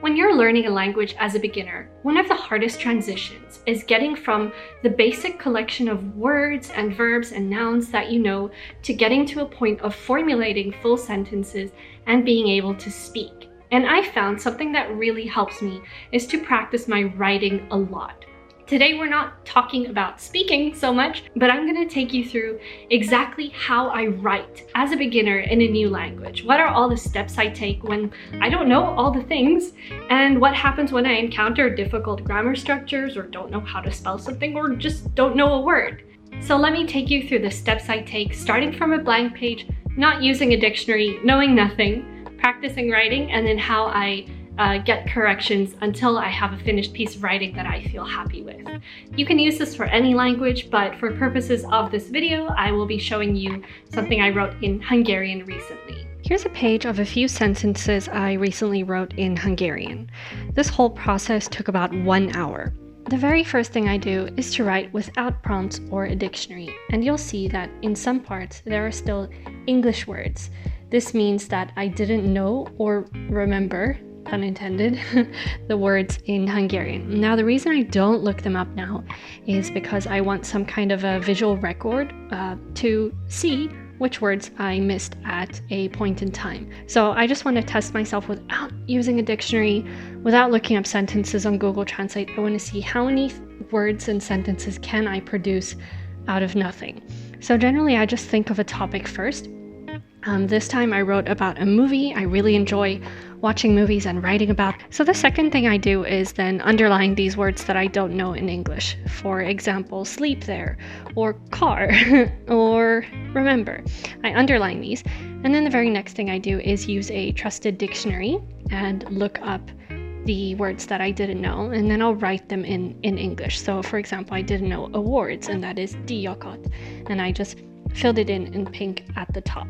When you're learning a language as a beginner, one of the hardest transitions is getting from the basic collection of words and verbs and nouns that you know to getting to a point of formulating full sentences and being able to speak. And I found something that really helps me is to practice my writing a lot. Today we're not talking about speaking so much, but I'm going to take you through exactly how I write as a beginner in a new language. What are all the steps I take when I don't know all the things, and what happens when I encounter difficult grammar structures or don't know how to spell something or just don't know a word. So let me take you through the steps I take, starting from a blank page, not using a dictionary, knowing nothing, practicing writing, and then how I get corrections until I have a finished piece of writing that I feel happy with. You can use this for any language, but for purposes of this video, I will be showing you something I wrote in Hungarian recently. Here's a page of a few sentences I recently wrote in Hungarian. This whole process took about 1 hour. The very first thing I do is to write without prompts or a dictionary, and you'll see that in some parts there are still English words. This means that I didn't know or remember, pun intended, the words in Hungarian. Now, the reason I don't look them up now is because I want some kind of a visual record to see which words I missed at a point in time. So I just want to test myself without using a dictionary, without looking up sentences on Google Translate. I want to see how many words and sentences can I produce out of nothing. So generally, I just think of a topic first. This time I wrote about a movie. I really enjoy watching movies and writing about. So the second thing I do is then underline these words that I don't know in English. For example, sleep there, or car, or remember. I underline these. And then the very next thing I do is use a trusted dictionary and look up the words that I didn't know, and then I'll write them in English. So for example, I didn't know awards, and that is díjakat, and I just filled it in pink at the top.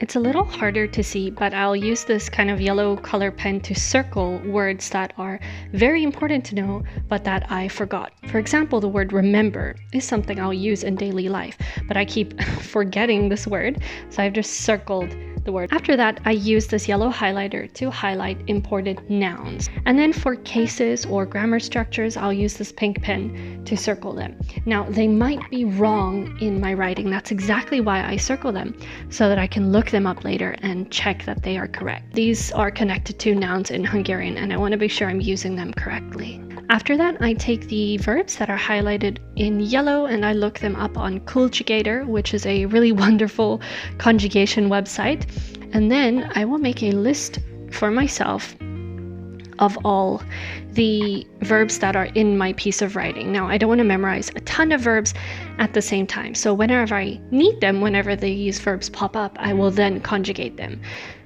It's a little harder to see, but I'll use this kind of yellow color pen to circle words that are very important to know, but that I forgot. For example, the word remember is something I'll use in daily life, but I keep forgetting this word, so I've just circled the word. After that, I use this yellow highlighter to highlight important nouns. And then for cases or grammar structures, I'll use this pink pen to circle them. Now, they might be wrong in my writing. That's exactly why I circle them, so that I can look them up later and check that they are correct. These are connected to nouns in Hungarian, and I want to be sure I'm using them correctly. After that, I take the verbs that are highlighted in yellow and I look them up on Conjugator, which is a really wonderful conjugation website. And then I will make a list for myself of all the verbs that are in my piece of writing. Now, I don't want to memorize a ton of verbs at the same time. So whenever I need them, whenever these verbs pop up, I will then conjugate them.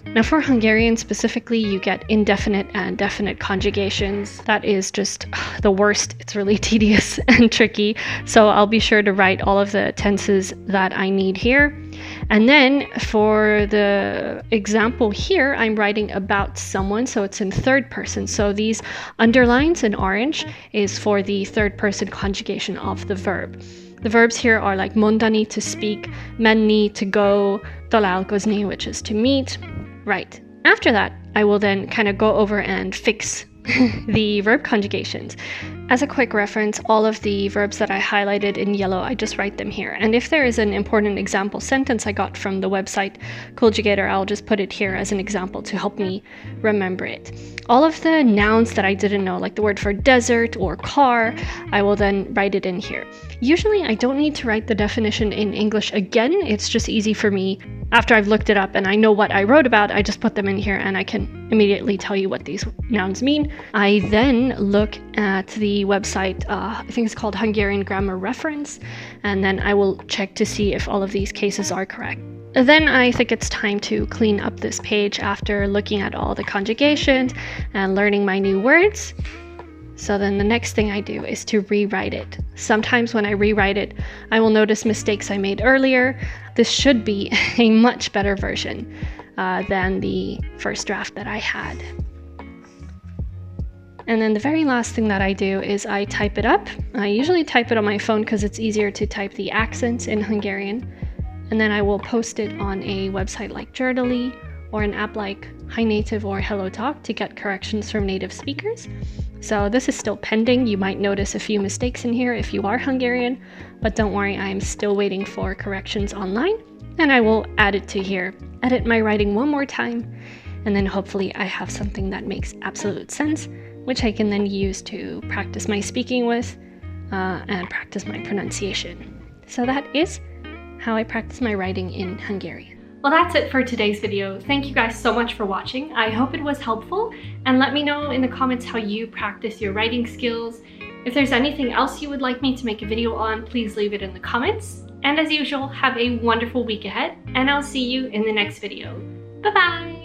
Now for Hungarian specifically, you get indefinite and definite conjugations. That is just the worst. It's really tedious and tricky. So I'll be sure to write all of the tenses that I need here. And then for the example here, I'm writing about someone, so it's in third person. So these underlines in orange is for the third person conjugation of the verb. The verbs here are like mondani, to speak, menni, to go, találkozni, which is to meet. Right. After that, I will then kind of go over and fix the verb conjugations. As a quick reference, all of the verbs that I highlighted in yellow, I just write them here. And if there is an important example sentence I got from the website Conjugator, I'll just put it here as an example to help me remember it. All of the nouns that I didn't know, like the word for desert or car, I will then write it in here. Usually I don't need to write the definition in English again. It's just easy for me. After I've looked it up and I know what I wrote about, I just put them in here and I can immediately tell you what these nouns mean. I then look at the website, I think it's called Hungarian Grammar Reference, and then I will check to see if all of these cases are correct. Then I think it's time to clean up this page after looking at all the conjugations and learning my new words. So then the next thing I do is to rewrite it. Sometimes when I rewrite it, I will notice mistakes I made earlier. This should be a much better version than the first draft that I had. And then the very last thing that I do is I type it up. I usually type it on my phone because it's easier to type the accents in Hungarian. And then I will post it on a website like Journaly or an app like Hi Native or Hello Talk to get corrections from native speakers. So this is still pending. You might notice a few mistakes in here if you are Hungarian, but don't worry, I am still waiting for corrections online, and I will add it to here, edit my writing one more time, and then hopefully I have something that makes absolute sense, which I can then use to practice my speaking with and practice my pronunciation. So that is how I practice my writing in Hungarian. Well, that's it for today's video. Thank you guys so much for watching. I hope it was helpful, and let me know in the comments how you practice your writing skills. If there's anything else you would like me to make a video on, please leave it in the comments. And as usual, have a wonderful week ahead, and I'll see you in the next video. Bye-bye!